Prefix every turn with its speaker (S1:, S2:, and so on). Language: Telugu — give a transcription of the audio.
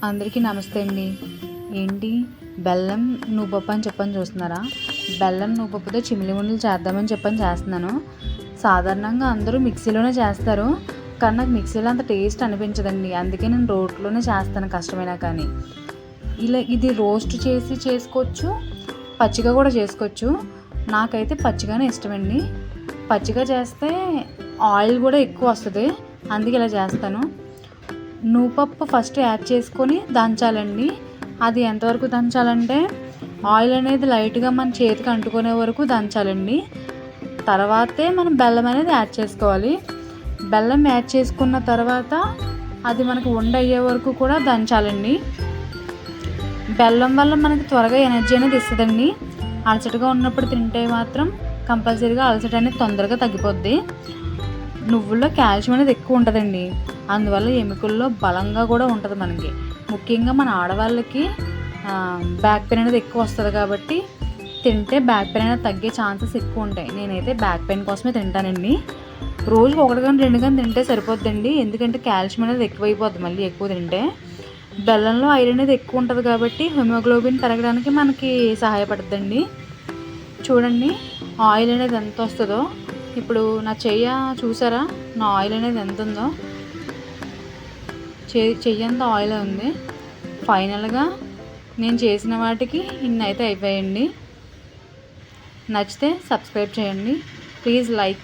S1: అందరికీ నమస్తే అండి. ఏంటి బెల్లం నువ్వుపప్పు అని చెప్పని చూస్తున్నారా? బెల్లం నువ్వుపప్పుతో చిమిలి ఉండలు చేద్దామని చెప్పని చేస్తున్నాను. సాధారణంగా అందరూ మిక్సీలోనే చేస్తారు, కానీ నాకు మిక్సీలో అంత టేస్ట్ అనిపించదండి. అందుకే నేను రోట్లోనే చేస్తాను కష్టమైనా కానీ. ఇది రోస్ట్ చేసి చేసుకోవచ్చు, పచ్చిగా కూడా చేసుకోవచ్చు. నాకైతే పచ్చిగానే ఇష్టమండి. పచ్చిగా చేస్తే ఆయిల్ కూడా ఎక్కువ వస్తుంది, అందుకే ఇలా చేస్తాను. నువ్వుపప్పు ఫస్ట్ యాడ్ చేసుకొని దంచాలండి. అది ఎంతవరకు దంచాలంటే ఆయిల్ అనేది లైట్గా మన చేతికి అంటుకునే వరకు దంచాలండి. తర్వాతే మనం బెల్లం అనేది యాడ్ చేసుకోవాలి. బెల్లం యాడ్ చేసుకున్న తర్వాత అది మనకు అయ్యే వరకు కూడా దంచాలండి. బెల్లం వల్ల మనకి త్వరగా ఎనర్జీ అనేది ఇస్తుందండి. అలసటగా ఉన్నప్పుడు తింటే మాత్రం కంపల్సరీగా అలసట అనేది తొందరగా తగ్గిపోద్ది. నువ్వుల్లో కాల్షియం అనేది ఎక్కువ ఉంటుందండి, అందువల్ల ఎముకల్లో బలంగా కూడా ఉంటుంది మనకి. ముఖ్యంగా మన ఆడవాళ్ళకి బ్యాక్ పెయిన్ అనేది ఎక్కువ వస్తుంది కాబట్టి తింటే బ్యాక్ పెయిన్ అనేది తగ్గే ఛాన్సెస్ ఎక్కువ ఉంటాయి. నేనైతే బ్యాక్ పెయిన్ కోసమే తింటానండి. రోజుకి 1 కానీ 2 కానీ తింటే సరిపోద్దండి, ఎందుకంటే కాల్షియం అనేది ఎక్కువైపోద్ది మళ్ళీ ఎక్కువ తింటే. బెల్లంలో ఐరన్ అనేది ఎక్కువ ఉంటుంది కాబట్టి హిమోగ్లోబిన్ పెరగడానికి మనకి సహాయపడుతుందండి. చూడండి ఆయిల్ అనేది ఎంత వస్తుందో. ఇప్పుడు నా చెయ్యి చూసారా, నా ఆయిల్ అనేది ఎంత ఉందో. చెయ్యి అంతా ఆయిల్ ఉంది. ఫైనల్గా నేను చేసిన వాటికి ఇన్ని అయితే అయిపోయాయండి. నచ్చితే సబ్స్క్రైబ్ చేయండి. Please like.